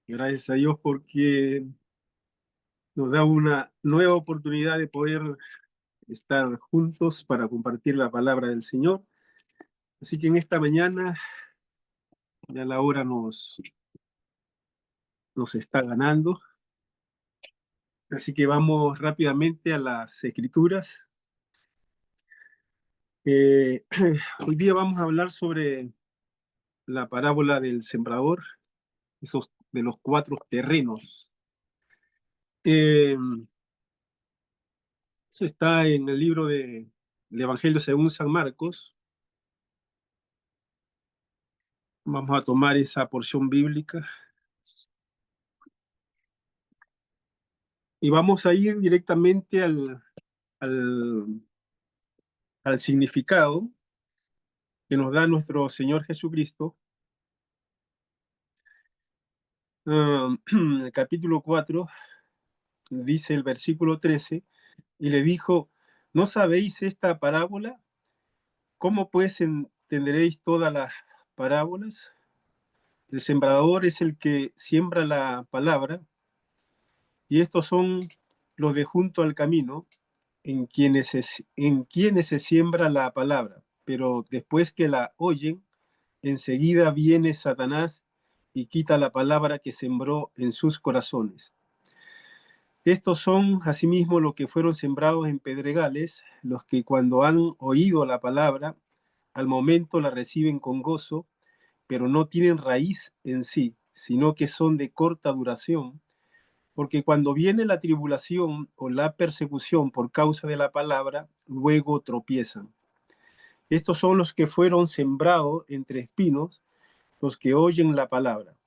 Gracias a Dios porque nos da una nueva oportunidad de poder estar juntos para compartir la palabra del Señor. Así que en esta mañana ya la hora nos está ganando. Así que vamos rápidamente a las Escrituras. Eh, Hoy día vamos a hablar sobre la parábola del sembrador, esos de los cuatro terrenos. Eh, Eso está en el libro del Evangelio según San Marcos. Vamos a tomar esa porción bíblica y vamos a ir directamente al, al significado que nos da nuestro Señor Jesucristo. El capítulo 4 dice el versículo 13, y le dijo, ¿no sabéis esta parábola? ¿Cómo pues entenderéis todas las parábolas? El sembrador es el que siembra la palabra, y estos son los de junto al camino, en quienes se siembra la palabra, pero después que la oyen, enseguida viene Satanás y quita la palabra que sembró en sus corazones. Estos son asimismo los que fueron sembrados en pedregales, los que cuando han oído la palabra, al momento la reciben con gozo, pero no tienen raíz en sí, sino que son de corta duración, porque cuando viene la tribulación o la persecución por causa de la palabra, luego tropiezan. Estos son los que fueron sembrados entre espinos, los que oyen la palabra.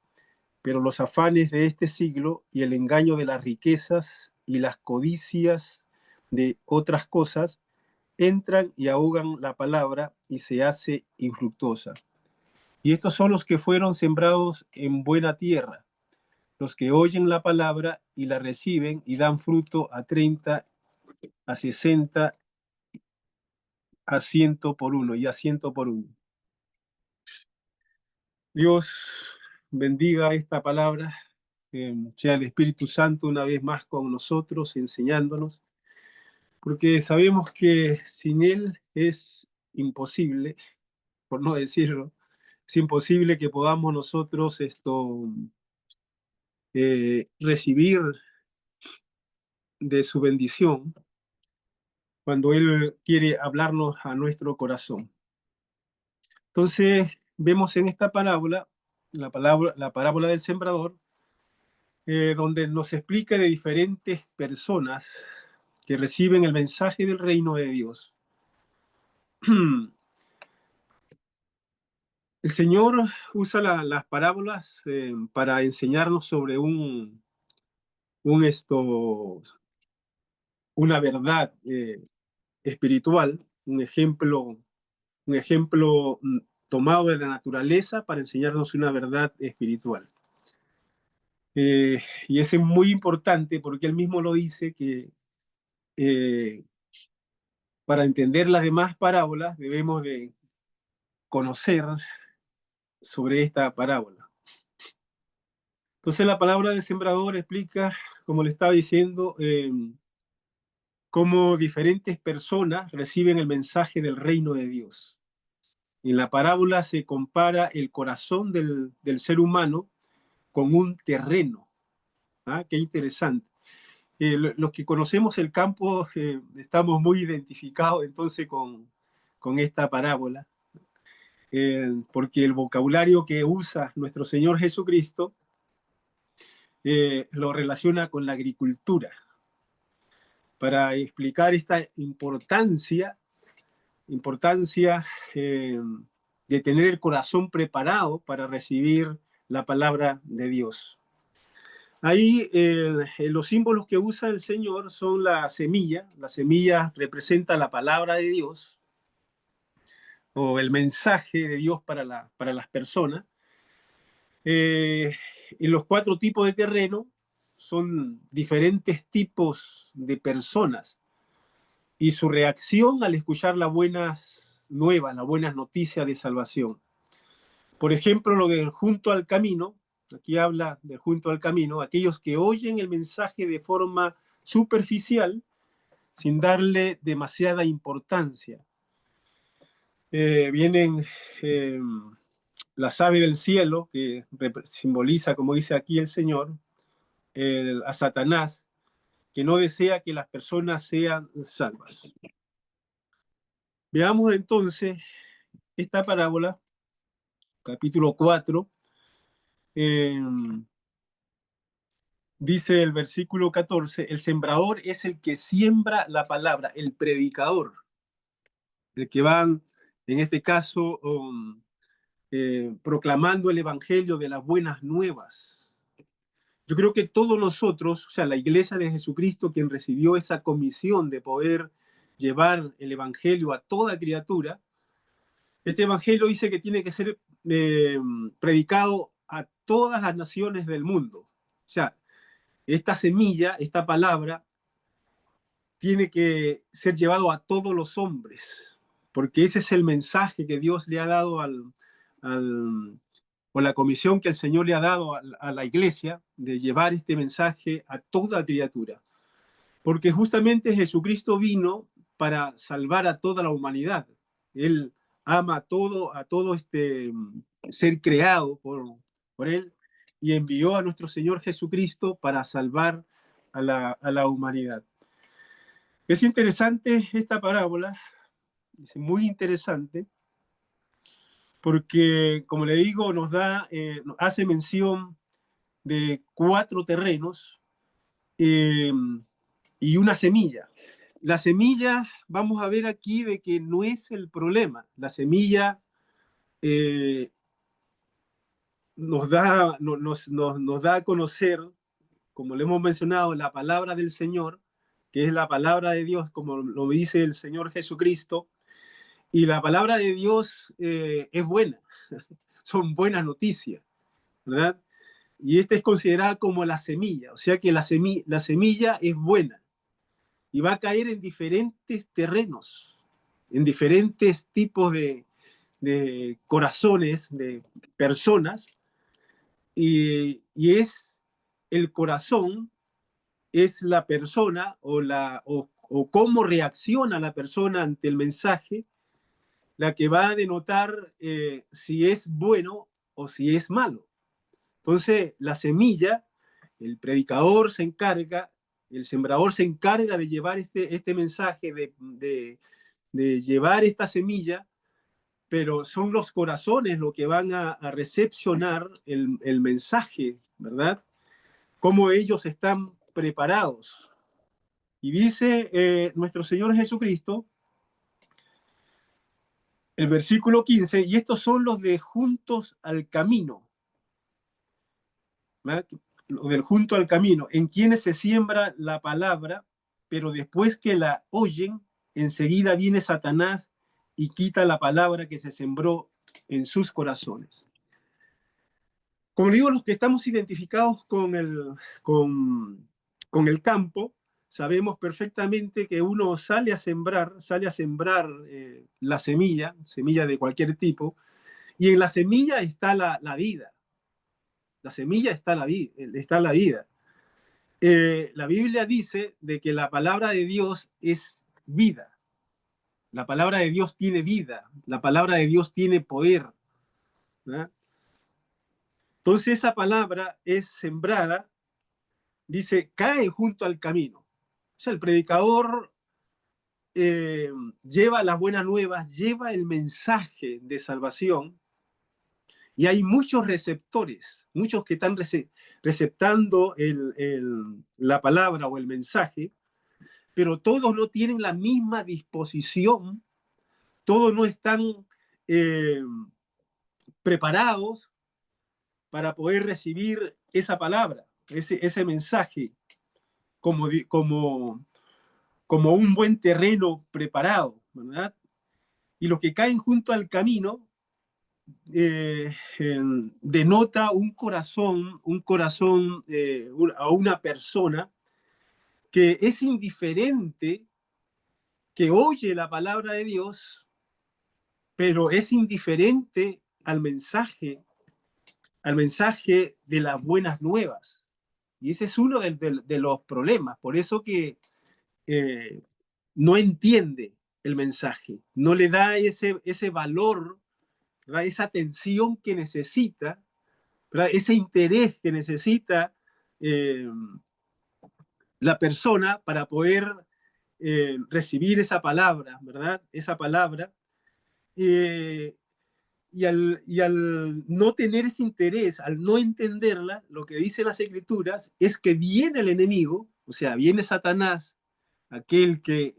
Pero los afanes de este siglo y el engaño de las riquezas y las codicias de otras cosas entran y ahogan la palabra y se hace infructuosa. Y estos son los que fueron sembrados en buena tierra, los que oyen la palabra y la reciben y dan fruto a 30, a 60, a 100 por uno y a 100 por uno. Dios bendiga esta palabra, sea el Espíritu Santo una vez más con nosotros, enseñándonos, porque sabemos que sin Él es imposible, por no decirlo, es imposible que podamos nosotros recibir de su bendición cuando Él quiere hablarnos a nuestro corazón. Entonces, vemos en esta parábola, la parábola del sembrador, donde nos explica de diferentes personas que reciben el mensaje del reino de Dios. El Señor usa las parábolas para enseñarnos sobre un esto, una verdad espiritual, un ejemplo tomado de la naturaleza para enseñarnos una verdad espiritual. Y eso es muy importante porque él mismo lo dice que eh, para entender las demás parábolas debemos de conocer sobre esta parábola. Entonces la palabra del sembrador explica, como le estaba diciendo, cómo diferentes personas reciben el mensaje del reino de Dios. En la parábola se compara el corazón del ser humano con un terreno. ¿Ah? Qué interesante. Los que conocemos el campo estamos muy identificados entonces con esta parábola, porque el vocabulario que usa nuestro Señor Jesucristo lo relaciona con la agricultura, para explicar esta importancia de tener el corazón preparado para recibir la palabra de Dios. Ahí los símbolos que usa el Señor son la semilla representa la palabra de Dios o el mensaje de Dios para las personas. Y los cuatro tipos de terreno son diferentes tipos de personas y su reacción al escuchar las buenas nuevas, las buenas noticias de salvación. Por ejemplo, lo de junto al camino aquí habla de junto al camino, aquellos que oyen el mensaje de forma superficial, sin darle demasiada importancia. Vienen las aves del cielo, que simboliza, como dice aquí el Señor, a Satanás, que no desea que las personas sean salvas. Veamos entonces esta parábola, capítulo 4, dice el versículo 14, el sembrador es el que siembra la palabra, el predicador, el que van, en este caso, proclamando el evangelio de las buenas nuevas. Yo creo que todos nosotros, o sea, la iglesia de Jesucristo, quien recibió esa comisión de poder llevar el evangelio a toda criatura, este evangelio dice que tiene que ser predicado a todas las naciones del mundo. O sea, esta semilla, esta palabra, tiene que ser llevado a todos los hombres, porque ese es el mensaje que Dios le ha dado o la comisión que el Señor le ha dado a la iglesia de llevar este mensaje a toda criatura. Porque justamente Jesucristo vino para salvar a toda la humanidad. Él ama a todo este ser creado por Él y envió a nuestro Señor Jesucristo para salvar a la humanidad. Es interesante esta parábola, es muy interesante, porque, como le digo, nos hace mención de 4 terrenos y una semilla. La semilla, vamos a ver aquí de que no es el problema. La semilla nos da a conocer, como le hemos mencionado, la palabra del Señor, que es la palabra de Dios, como lo dice el Señor Jesucristo. Y la palabra de Dios es buena, son buenas noticias, ¿verdad? Y esta es considerada como la semilla, o sea que la semilla es buena y va a caer en diferentes terrenos, en diferentes tipos de corazones, de personas, y es el corazón, es la persona o cómo reacciona la persona ante el mensaje, la que va a denotar si es bueno o si es malo. Entonces, la semilla, el predicador se encarga, el sembrador se encarga de llevar este mensaje, de llevar esta semilla, pero son los corazones los que van a recepcionar el mensaje, ¿verdad? Cómo ellos están preparados. Y dice nuestro Señor Jesucristo, el versículo 15, y estos son los de juntos al camino, ¿verdad? Del junto al camino, en quienes se siembra la palabra, pero después que la oyen, enseguida viene Satanás y quita la palabra que se sembró en sus corazones. Como digo, los que estamos identificados con el campo, sabemos perfectamente que uno sale a sembrar la semilla de cualquier tipo, y en la semilla está la vida. La semilla está la vida. La Biblia dice de que la palabra de Dios es vida. La palabra de Dios tiene vida. La palabra de Dios tiene poder, ¿verdad? Entonces esa palabra es sembrada, dice, cae junto al camino. O sea, el predicador lleva las buenas nuevas, lleva el mensaje de salvación, y hay muchos receptores, muchos que están receptando la palabra o el mensaje, pero todos no tienen la misma disposición, todos no están eh, preparados para poder recibir esa palabra, ese mensaje, como un buen terreno preparado, ¿verdad? Y los que caen junto al camino denota un corazón a una persona que es indiferente, que oye la palabra de Dios, pero es indiferente al mensaje, al mensaje de las buenas nuevas. Y ese es uno de los problemas. Por eso que eh, no entiende el mensaje, no le da ese valor, ¿verdad? Esa atención que necesita, ¿verdad? Ese interés que necesita eh, la persona para poder recibir esa palabra, ¿verdad? Esa palabra. Eh, y al no tener ese interés, al no entenderla, lo que dicen las escrituras es que viene el enemigo, o sea, viene Satanás, aquel que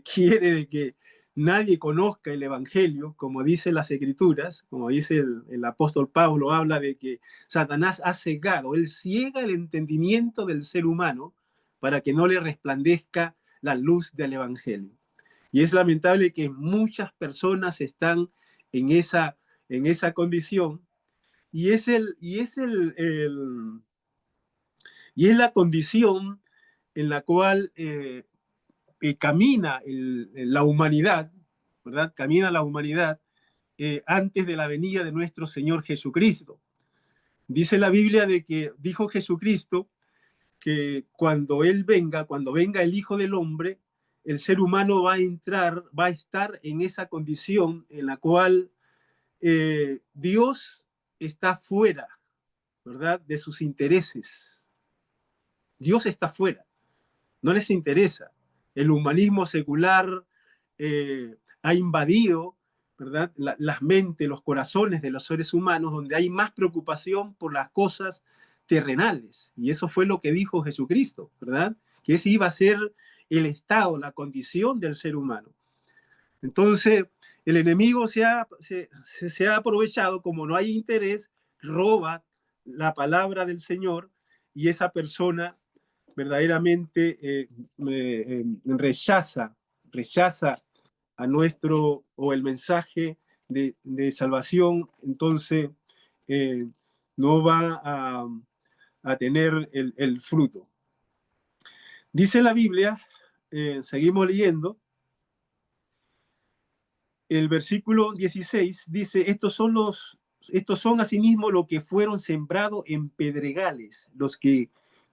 quiere de que nadie conozca el evangelio, como dicen las escrituras, como dice el apóstol Pablo, habla de que Satanás ha cegado, él ciega el entendimiento del ser humano para que no le resplandezca la luz del evangelio. Y es lamentable que muchas personas están en esa condición y es la condición en la cual camina la humanidad, ¿verdad? Camina la humanidad antes de la venida de nuestro Señor Jesucristo. Dice la Biblia de que dijo Jesucristo que cuando venga el Hijo del Hombre, el ser humano va a estar en esa condición en la cual Dios está fuera, ¿verdad? De sus intereses. Dios está fuera, no les interesa. El humanismo secular ha invadido, ¿verdad? Las mentes, los corazones de los seres humanos, donde hay más preocupación por las cosas terrenales. Y eso fue lo que dijo Jesucristo, ¿verdad? Que ese iba a ser el estado, la condición del ser humano. Entonces, el enemigo se ha aprovechado, como no hay interés, roba la palabra del Señor y esa persona verdaderamente rechaza a o el mensaje de salvación, entonces no va a tener el fruto. Dice la Biblia, seguimos leyendo, el versículo 16 dice, estos son asimismo los que fueron sembrados en pedregales, los que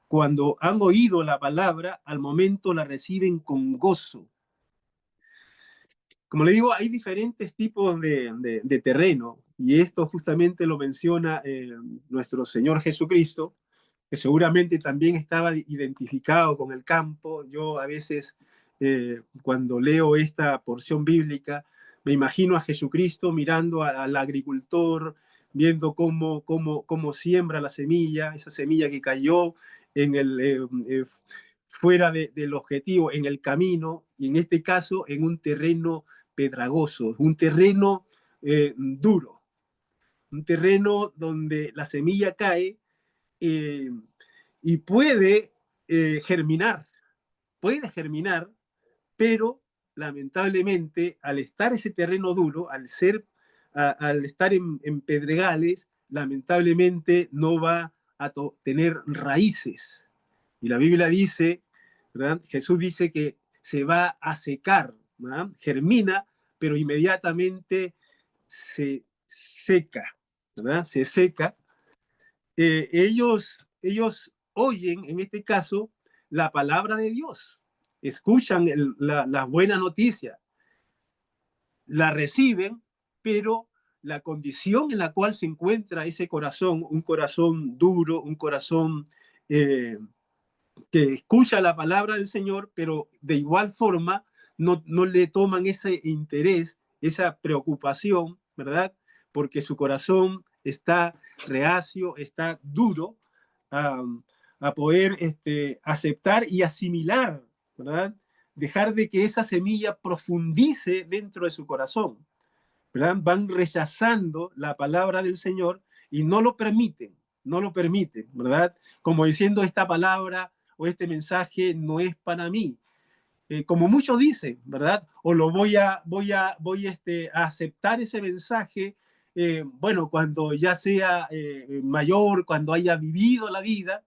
cuando han oído la palabra, al momento la reciben con gozo. Como le digo, hay diferentes tipos de terreno, y esto justamente lo menciona nuestro Señor Jesucristo, que seguramente también estaba identificado con el campo. Yo a veces, cuando leo esta porción bíblica, me imagino a Jesucristo mirando al agricultor, viendo cómo siembra la semilla, esa semilla que cayó en fuera del objetivo, en el camino, y en este caso en un terreno pedragoso, un terreno duro, un terreno donde la semilla cae eh, y puede germinar, pero lamentablemente al estar ese terreno duro, al estar en pedregales, lamentablemente no va a tener raíces. Y la Biblia dice, ¿verdad? Jesús dice que se va a secar, ¿verdad? Germina, pero inmediatamente se seca, ¿verdad? Se seca. Ellos oyen, en este caso, la palabra de Dios, escuchan la buena noticia, la reciben, pero la condición en la cual se encuentra ese corazón, un corazón duro, un corazón que escucha la palabra del Señor, pero de igual forma no le toman ese interés, esa preocupación, ¿verdad? Porque su corazón está reacio, está duro a, a poder aceptar y asimilar, ¿verdad? Dejar de que esa semilla profundice dentro de su corazón, ¿verdad? Van rechazando la palabra del Señor y no lo permiten, ¿verdad? Como diciendo, esta palabra o este mensaje no es para mí. Como muchos dicen, ¿verdad? O lo voy a aceptar ese mensaje, bueno, cuando ya sea mayor, cuando haya vivido la vida,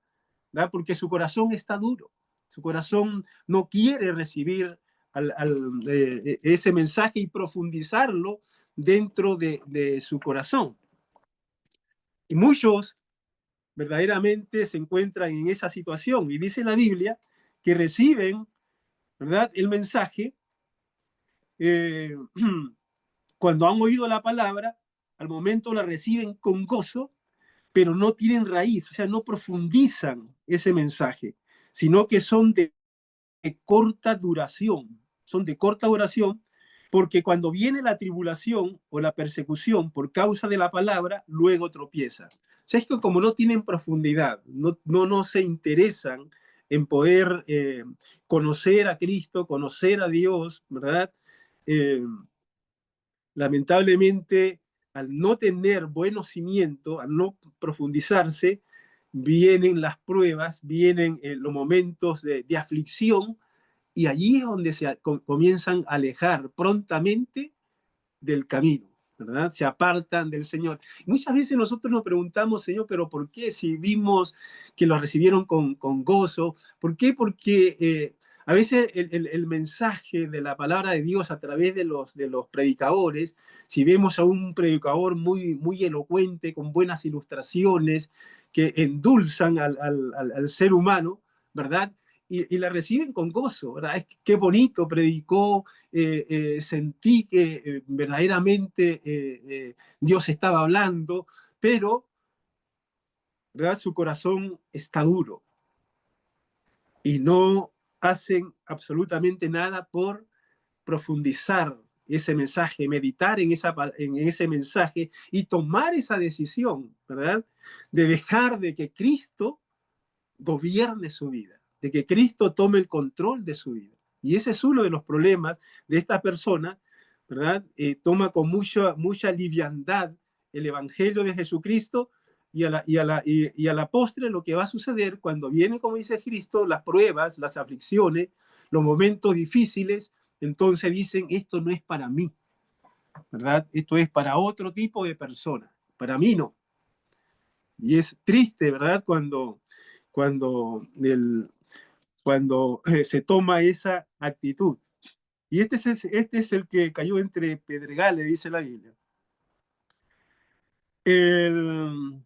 ¿verdad? Porque su corazón está duro, su corazón no quiere recibir ese mensaje y profundizarlo dentro de su corazón. Y muchos verdaderamente se encuentran en esa situación. Y dice la Biblia que reciben, ¿verdad?, el mensaje eh, cuando han oído la palabra, al momento la reciben con gozo, pero no tienen raíz, o sea, no profundizan ese mensaje, sino que son de corta duración, son de corta duración, porque cuando viene la tribulación o la persecución por causa de la palabra, luego tropieza. O sea, es que como no tienen profundidad, no se interesan en poder conocer a Cristo, conocer a Dios, ¿verdad? Eh, Lamentablemente, al no tener buenos cimientos, al no profundizarse, vienen las pruebas, vienen los momentos de aflicción, y allí es donde comienzan a alejar prontamente del camino, ¿verdad? Se apartan del Señor. Muchas veces nosotros nos preguntamos, Señor, pero ¿por qué si vimos que lo recibieron con gozo? ¿Por qué? Porque a veces el mensaje de la palabra de Dios a través de los predicadores, si vemos a un predicador muy elocuente, con buenas ilustraciones, que endulzan al ser humano, ¿verdad? Y la reciben con gozo, ¿verdad? Es que qué bonito predicó, sentí que verdaderamente Dios estaba hablando, pero, ¿verdad?, su corazón está duro y no hacen absolutamente nada por profundizar ese mensaje, meditar en ese mensaje y tomar esa decisión, ¿verdad?, de dejar de que Cristo gobierne su vida, de que Cristo tome el control de su vida. Y ese es uno de los problemas de esta persona, ¿verdad? Toma con mucha liviandad el Evangelio de Jesucristo, y a la postre lo que va a suceder cuando viene, como dice Cristo, las pruebas, las aflicciones, los momentos difíciles, entonces dicen, esto no es para mí, ¿verdad? Esto es para otro tipo de persona, para mí no. Y es triste, ¿verdad? Cuando, el, cuando se toma esa actitud. Y este es el que cayó entre pedregales, dice la Biblia. El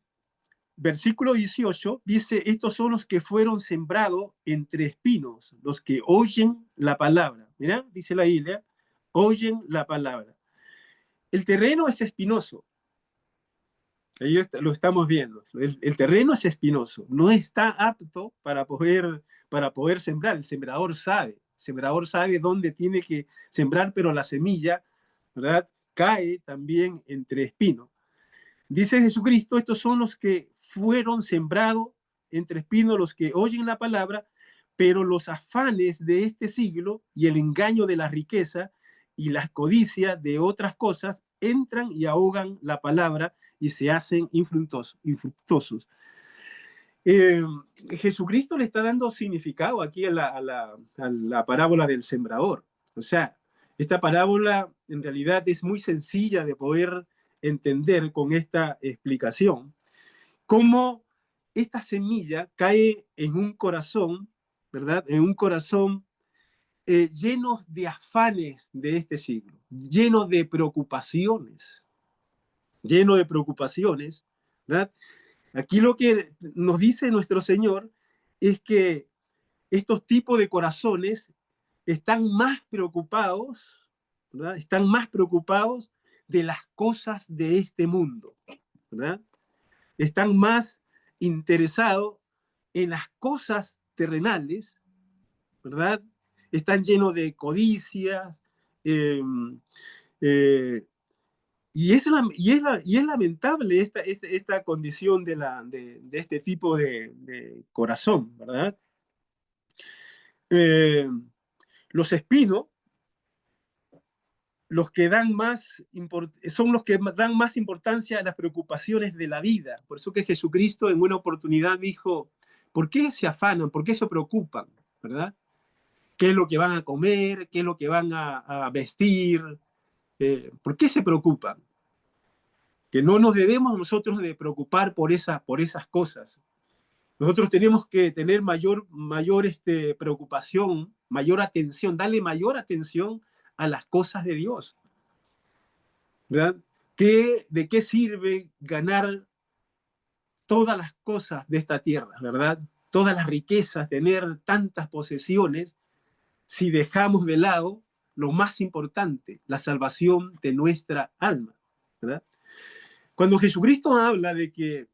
versículo 18 dice, estos son los que fueron sembrados entre espinos, los que oyen la palabra. Mira, dice la Biblia, oyen la palabra. El terreno es espinoso. Ahí lo estamos viendo. El terreno es espinoso, no está apto para poder sembrar. El sembrador sabe dónde tiene que sembrar, pero la semilla, ¿verdad?, cae también entre espinos. Dice Jesucristo, estos son los que fueron sembrados entre espinos, los que oyen la palabra, pero los afanes de este siglo y el engaño de la riqueza y las codicias de otras cosas entran y ahogan la palabra y se hacen infructuosos. Eh, Jesucristo le está dando significado aquí a la parábola del sembrador. O sea, esta parábola en realidad es muy sencilla de poder entender con esta explicación. Cómo esta semilla cae en un corazón, ¿verdad? En un corazón lleno de afanes de este siglo, lleno de preocupaciones, ¿verdad? Aquí lo que nos dice nuestro Señor es que estos tipos de corazones están más preocupados, ¿verdad? Están más preocupados de las cosas de este mundo, ¿verdad? Están más interesados en las cosas terrenales, ¿verdad? Están llenos de codicias, eh, eh, y es lamentable esta condición de este tipo de corazón, ¿verdad? Eh, los espinos, son los que dan más importancia a las preocupaciones de la vida. Por eso que Jesucristo en una oportunidad dijo, ¿por qué se afanan? ¿Por qué se preocupan? ¿Verdad? ¿Qué es lo que van a comer? ¿Qué es lo que van a vestir? ¿Por qué se preocupan? Que no nos debemos nosotros de preocupar por esas cosas. Nosotros tenemos que tener mayor preocupación, mayor atención, darle mayor atención a las cosas de Dios, ¿verdad? ¿De qué sirve ganar todas las cosas de esta tierra, ¿verdad? Todas las riquezas, tener tantas posesiones, si dejamos de lado lo más importante, la salvación de nuestra alma, ¿verdad? Cuando Jesucristo habla de que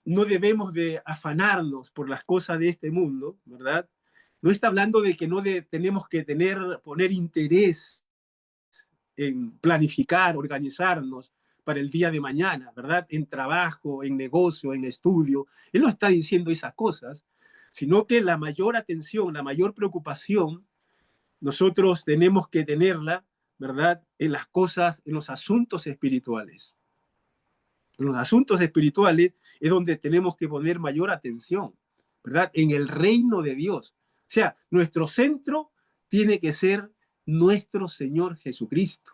no debemos de afanarnos por las cosas de este mundo, ¿verdad? No está hablando de que tenemos que poner interés en planificar, organizarnos para el día de mañana, ¿verdad? En trabajo, en negocio, en estudio. Él no está diciendo esas cosas, sino que la mayor atención, la mayor preocupación, nosotros tenemos que tenerla, ¿verdad? En las cosas, en los asuntos espirituales. En los asuntos espirituales es donde tenemos que poner mayor atención, ¿verdad? En el reino de Dios. O sea, nuestro centro tiene que ser nuestro Señor Jesucristo.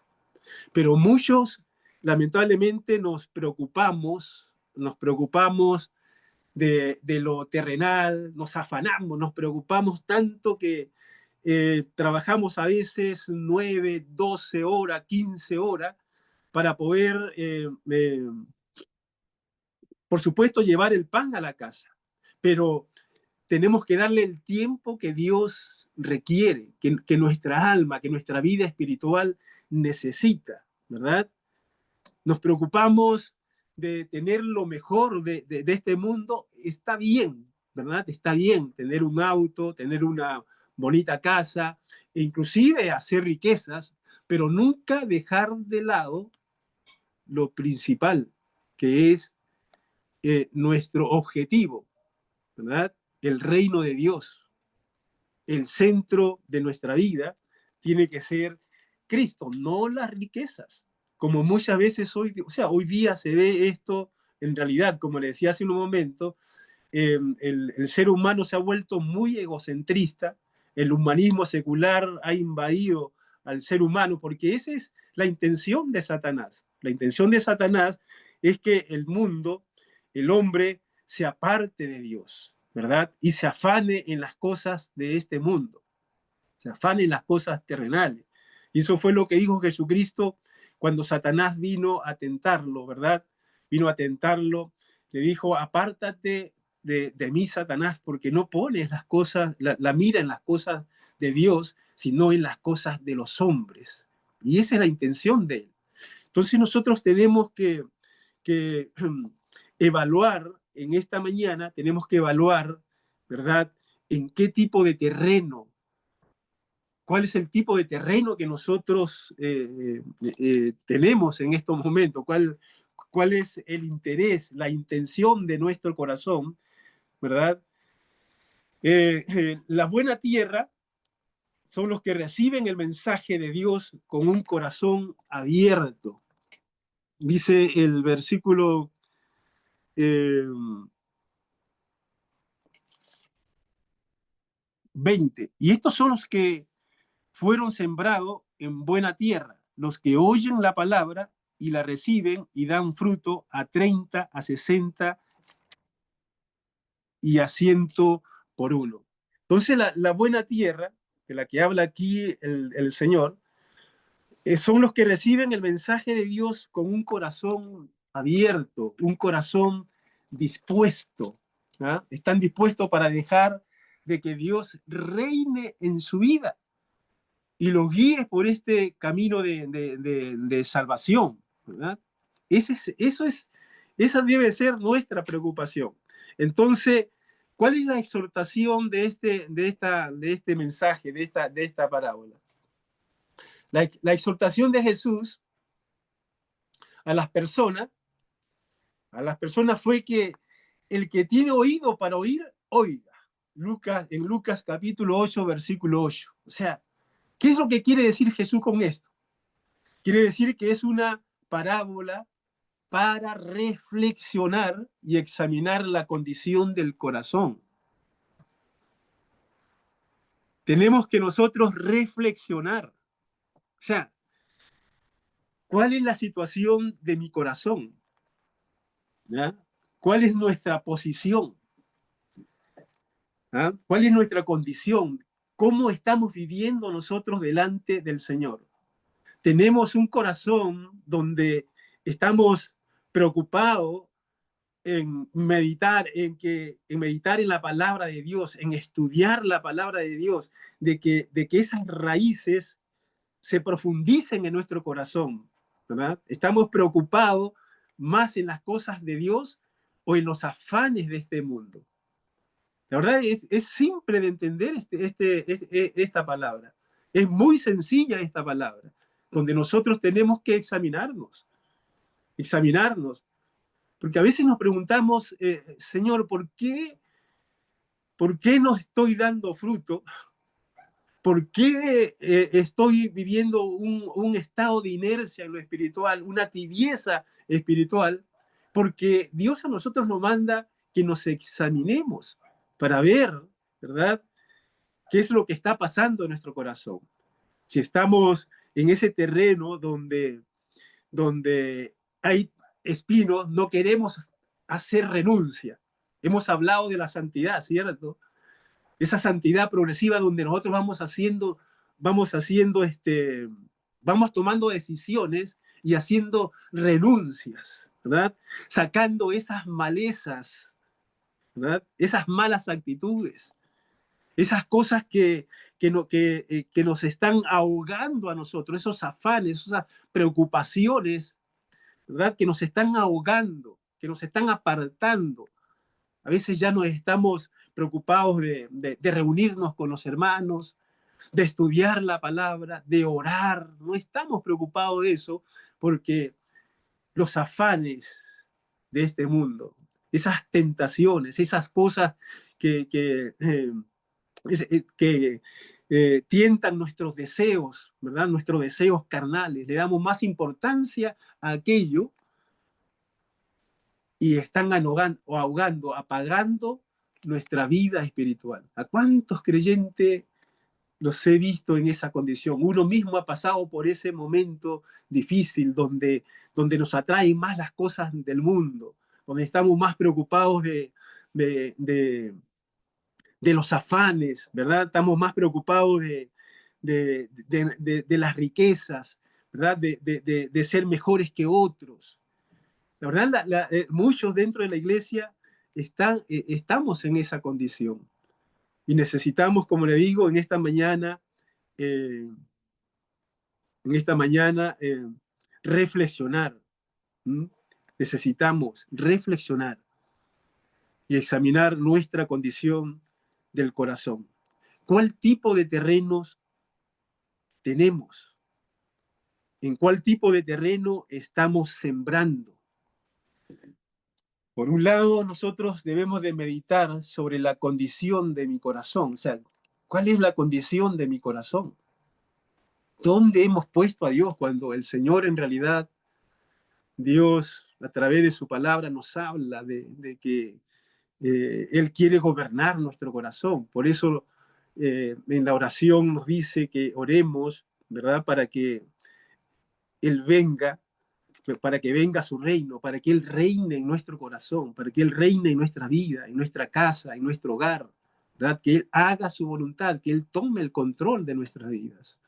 Pero muchos, lamentablemente, nos preocupamos de lo terrenal, nos afanamos, nos preocupamos tanto que trabajamos a veces 9, 12 horas, 15 horas para poder, por supuesto, llevar el pan a la casa. Pero tenemos que darle el tiempo que Dios requiere, que nuestra alma, que nuestra vida espiritual necesita, ¿verdad? Nos preocupamos de tener lo mejor de este mundo. Está bien, ¿verdad? Está bien tener un auto, tener una bonita casa, e inclusive hacer riquezas, pero nunca dejar de lado lo principal, que es nuestro objetivo, ¿verdad? El reino de Dios. El centro de nuestra vida tiene que ser Cristo, no las riquezas. Como muchas veces hoy día se ve esto en realidad, como le decía hace un momento, el ser humano se ha vuelto muy egocentrista, el humanismo secular ha invadido al ser humano, porque esa es la intención de Satanás. La intención de Satanás es que el mundo, el hombre, se aparte de Dios, ¿verdad? Y se afane en las cosas de este mundo, se afane en las cosas terrenales. Y eso fue lo que dijo Jesucristo cuando Satanás vino a tentarlo, ¿verdad? Vino a tentarlo, le dijo, apártate de mí, Satanás, porque no pones las cosas, la mira en las cosas de Dios, sino en las cosas de los hombres. Y esa es la intención de él. Entonces nosotros tenemos que evaluar en esta mañana, tenemos que evaluar, ¿verdad? En qué tipo de terreno, cuál es el tipo de terreno que nosotros tenemos en estos momentos, cuál es el interés, la intención de nuestro corazón, ¿verdad? La buena tierra son los que reciben el mensaje de Dios con un corazón abierto. Dice el versículo 20, y estos son los que fueron sembrados en buena tierra, los que oyen la palabra y la reciben y dan fruto a 30, a 60 y a 100 por uno. Entonces la buena tierra, de la que habla aquí el Señor, son los que reciben el mensaje de Dios con un corazón abierto, un corazón dispuesto. ¿Ah? Están dispuestos para dejar de que Dios reine en su vida y los guíe por este camino de salvación, ¿verdad? Esa debe ser nuestra preocupación. Entonces, ¿cuál es la exhortación de este mensaje, de esta parábola? La exhortación de Jesús a las personas fue que el que tiene oído para oír, oiga. En Lucas capítulo 8, versículo 8. O sea, ¿qué es lo que quiere decir Jesús con esto? Quiere decir que es una parábola para reflexionar y examinar la condición del corazón. Tenemos que nosotros reflexionar. O sea, ¿cuál es la situación de mi corazón? ¿Ya? ¿Cuál es nuestra posición? ¿Ah? ¿Cuál es nuestra condición? ¿Cómo estamos viviendo nosotros delante del Señor? Tenemos un corazón donde estamos preocupados en meditar, en meditar en la palabra de Dios, en estudiar la palabra de Dios, de que esas raíces se profundicen en nuestro corazón, ¿verdad? Estamos preocupados más en las cosas de Dios o en los afanes de este mundo. La verdad es simple de entender esta palabra. Es muy sencilla esta palabra, donde nosotros tenemos que examinarnos, porque a veces nos preguntamos, Señor, ¿por qué no estoy dando fruto? ¿Por qué estoy viviendo un estado de inercia en lo espiritual, una tibieza espiritual? Porque Dios a nosotros nos manda que nos examinemos para ver, ¿verdad?, qué es lo que está pasando en nuestro corazón. Si estamos en ese terreno donde hay espinos, no queremos hacer renuncia. Hemos hablado de la santidad, ¿cierto? Esa santidad progresiva donde nosotros vamos tomando decisiones y haciendo renuncias, ¿verdad? Sacando esas malezas, ¿verdad? Esas malas actitudes, esas cosas que nos están ahogando a nosotros, esos afanes, esas preocupaciones, ¿verdad? Que nos están ahogando, que nos están apartando. A veces ya nos estamos preocupados de reunirnos con los hermanos, de estudiar la palabra, de orar. No estamos preocupados de eso porque los afanes de este mundo, esas tentaciones, esas cosas que tientan nuestros deseos, ¿verdad? Nuestros deseos carnales. Le damos más importancia a aquello y están ahogando, apagando nuestra vida espiritual. ¿A cuántos creyentes los he visto en esa condición? Uno mismo ha pasado por ese momento difícil donde nos atraen más las cosas del mundo, donde estamos más preocupados de, de, de los afanes, ¿verdad? Estamos más preocupados de las riquezas, ¿verdad? De ser mejores que otros. La verdad, muchos dentro de la iglesia estamos en esa condición y necesitamos, como le digo, eh, en esta mañana reflexionar. ¿Mm? Necesitamos reflexionar y examinar nuestra condición del corazón. ¿Cuál tipo de terrenos tenemos? ¿En cuál tipo de terreno estamos sembrando? Por un lado, nosotros debemos de meditar sobre la condición de mi corazón. O sea, ¿cuál es la condición de mi corazón? ¿Dónde hemos puesto a Dios cuando el Señor en realidad, Dios a través de su palabra nos habla de que Él quiere gobernar nuestro corazón? Por eso en la oración nos dice que oremos, ¿verdad? Para que Él venga, para que venga su reino, para que Él reine en nuestro corazón, para que Él reine en nuestra vida, en nuestra casa, en nuestro hogar, ¿verdad? Que Él haga su voluntad, que Él tome el control de nuestras vidas.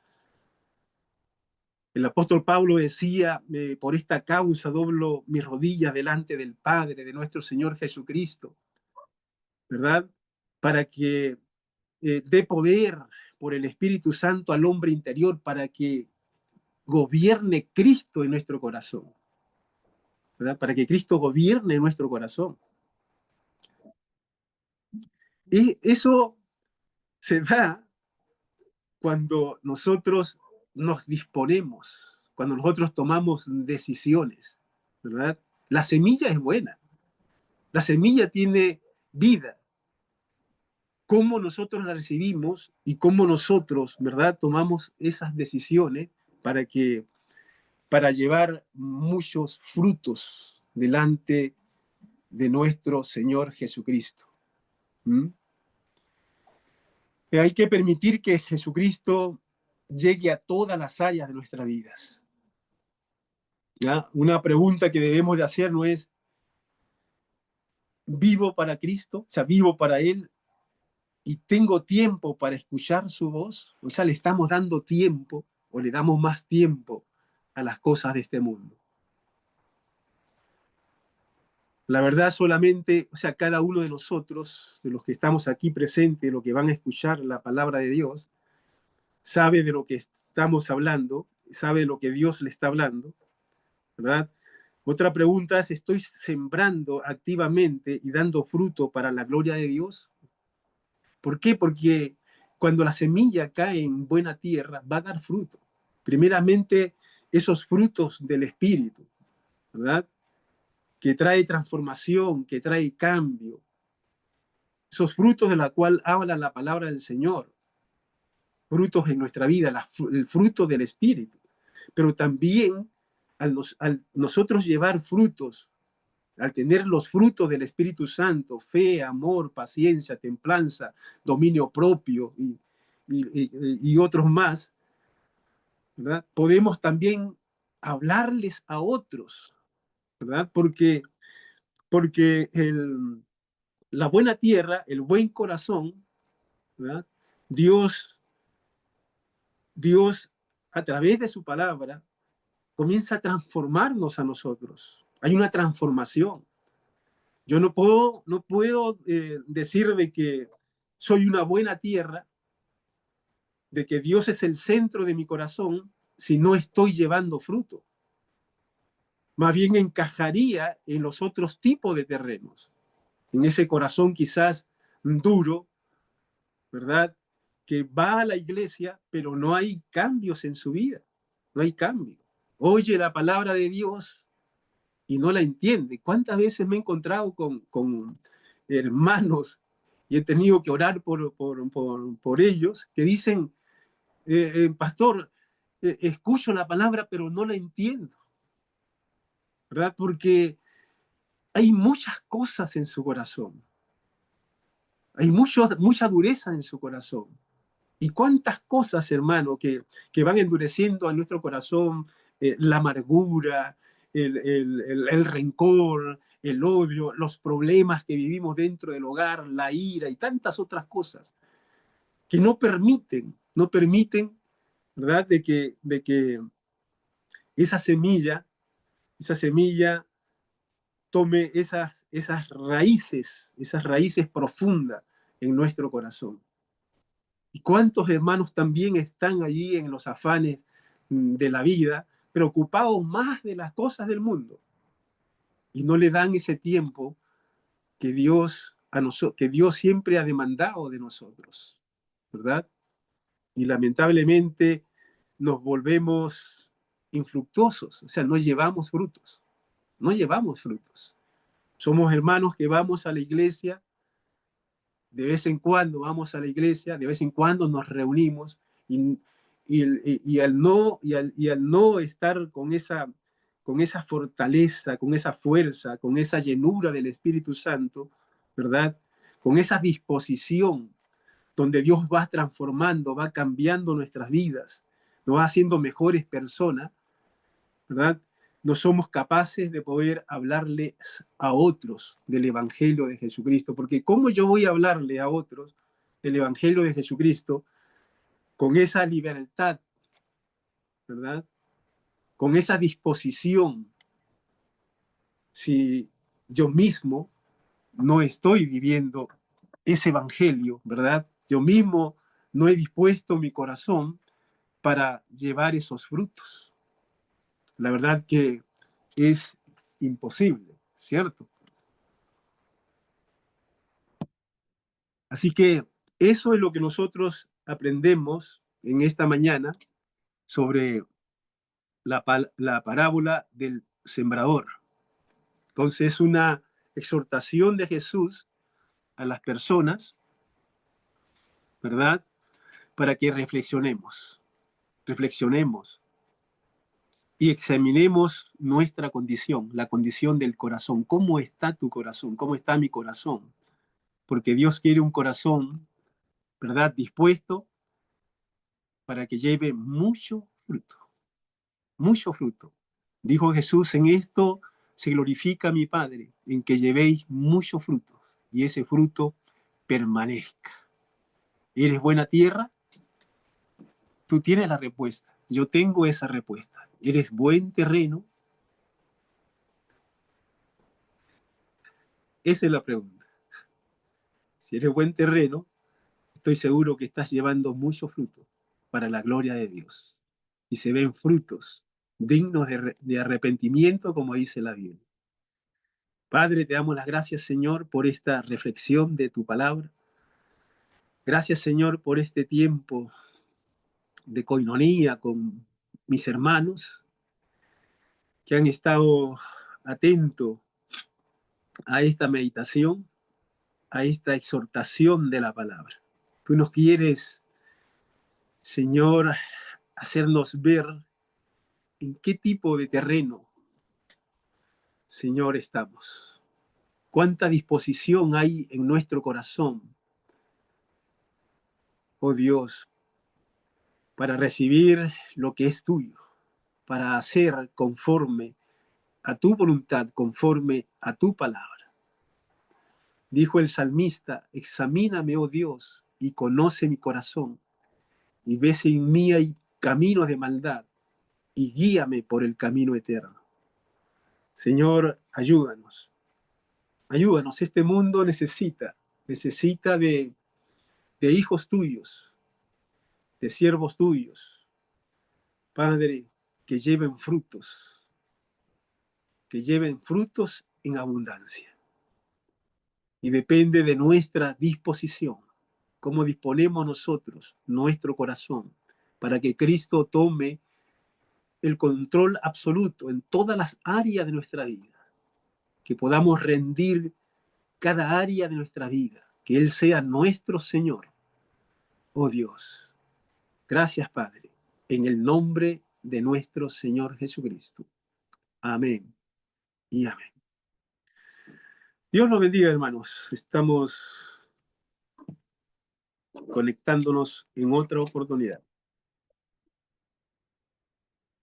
El apóstol Pablo decía, por esta causa doblo mis rodillas delante del Padre, de nuestro Señor Jesucristo, ¿verdad? Para que dé poder por el Espíritu Santo al hombre interior, para que gobierne Cristo en nuestro corazón, ¿verdad? Para que Cristo gobierne en nuestro corazón. Y eso se da cuando nosotros nos disponemos, cuando nosotros tomamos decisiones, ¿verdad? La semilla es buena, la semilla tiene vida. Cómo nosotros la recibimos y cómo nosotros, ¿verdad?, tomamos esas decisiones para llevar muchos frutos delante de nuestro Señor Jesucristo. ¿Mm? Hay que permitir que Jesucristo llegue a todas las áreas de nuestras vidas. ¿Ya? Una pregunta que debemos de hacer no es, ¿vivo para Cristo? O sea, ¿vivo para Él? ¿Y tengo tiempo para escuchar su voz? O sea, ¿le estamos dando tiempo o le damos más tiempo a las cosas de este mundo? La verdad solamente, o sea, cada uno de nosotros, de los que estamos aquí presentes, de los que van a escuchar la palabra de Dios, sabe de lo que estamos hablando, sabe de lo que Dios le está hablando, ¿verdad? Otra pregunta es, ¿estoy sembrando activamente y dando fruto para la gloria de Dios? ¿Por qué? Porque cuando la semilla cae en buena tierra, va a dar fruto. Primeramente, esos frutos del Espíritu, ¿verdad? Que trae transformación, que trae cambio. Esos frutos de la cual habla la palabra del Señor. Frutos en nuestra vida, el fruto del Espíritu. Pero también al nosotros llevar frutos, al tener los frutos del Espíritu Santo, fe, amor, paciencia, templanza, dominio propio y otros más, ¿verdad? Podemos también hablarles a otros, ¿verdad? Porque la buena tierra, el buen corazón, ¿verdad? Dios, Dios, a través de su palabra, comienza a transformarnos a nosotros. Hay una transformación. Yo no puedo decir de que soy una buena tierra, de que Dios es el centro de mi corazón, si no estoy llevando fruto. Más bien encajaría en los otros tipos de terrenos, en ese corazón quizás duro, ¿verdad? Que va a la iglesia, pero no hay cambios en su vida, no hay cambio. Oye la palabra de Dios y no la entiende. ¿Cuántas veces me he encontrado con hermanos y he tenido que orar por ellos que dicen, pastor, escucho la palabra, pero no la entiendo, ¿verdad? Porque hay muchas cosas en su corazón, hay mucha dureza en su corazón. ¿Y cuántas cosas, hermano, que van endureciendo a nuestro corazón? La amargura, el rencor, el odio, los problemas que vivimos dentro del hogar, la ira y tantas otras cosas que no permiten, ¿verdad? De que esa semilla tome esas raíces profundas en nuestro corazón. ¿Y cuántos hermanos también están allí en los afanes de la vida, preocupados más de las cosas del mundo y no le dan ese tiempo que que Dios siempre ha demandado de nosotros, ¿verdad? Y lamentablemente nos volvemos infructuosos, o sea, no llevamos frutos, no llevamos frutos. Somos hermanos que vamos a la iglesia, de vez en cuando vamos a la iglesia, de vez en cuando nos reunimos y al no estar con esa fortaleza, con esa fuerza, con esa llenura del Espíritu Santo, ¿verdad? Con esa disposición donde Dios va transformando, va cambiando nuestras vidas, nos va haciendo mejores personas, ¿verdad? No somos capaces de poder hablarles a otros del Evangelio de Jesucristo, porque ¿cómo yo voy a hablarle a otros del Evangelio de Jesucristo con esa libertad, ¿verdad? Con esa disposición, si yo mismo no estoy viviendo ese Evangelio, ¿verdad? Yo mismo no he dispuesto mi corazón para llevar esos frutos. La verdad que es imposible, ¿cierto? Así que eso es lo que nosotros aprendemos en esta mañana sobre la parábola del sembrador. Entonces, es una exhortación de Jesús a las personas, ¿verdad? Para que reflexionemos y examinemos nuestra condición, la condición del corazón. ¿Cómo está tu corazón? ¿Cómo está mi corazón? Porque Dios quiere un corazón, ¿verdad? Dispuesto para que lleve mucho fruto, mucho fruto. Dijo Jesús, en esto se glorifica mi Padre, en que llevéis mucho fruto y ese fruto permanezca. ¿Eres buena tierra? Tú tienes la respuesta. Yo tengo esa respuesta. ¿Eres buen terreno? Esa es la pregunta. Si eres buen terreno, estoy seguro que estás llevando mucho fruto para la gloria de Dios. Y se ven frutos dignos de arrepentimiento, como dice la Biblia. Padre, te damos las gracias, Señor, por esta reflexión de tu palabra. Gracias, Señor, por este tiempo de coinonía con mis hermanos que han estado atentos a esta meditación, a esta exhortación de la palabra. Tú nos quieres, Señor, hacernos ver en qué tipo de terreno, Señor, estamos. Cuánta disposición hay en nuestro corazón, oh Dios, para recibir lo que es tuyo, para hacer conforme a tu voluntad, conforme a tu palabra. Dijo el salmista, examíname, oh Dios, y conoce mi corazón, y ve si en mí hay caminos de maldad, y guíame por el camino eterno. Señor, ayúdanos. Ayúdanos. Este mundo necesita de hijos tuyos, de siervos tuyos, Padre, que lleven frutos en abundancia. Y depende de nuestra disposición, cómo disponemos nosotros nuestro corazón para que Cristo tome el control absoluto en todas las áreas de nuestra vida, que podamos rendir cada área de nuestra vida, que Él sea nuestro Señor. Oh Dios, gracias Padre, en el nombre de nuestro Señor Jesucristo. Amén y amén. Dios los bendiga, hermanos. Estamos conectándonos en otra oportunidad.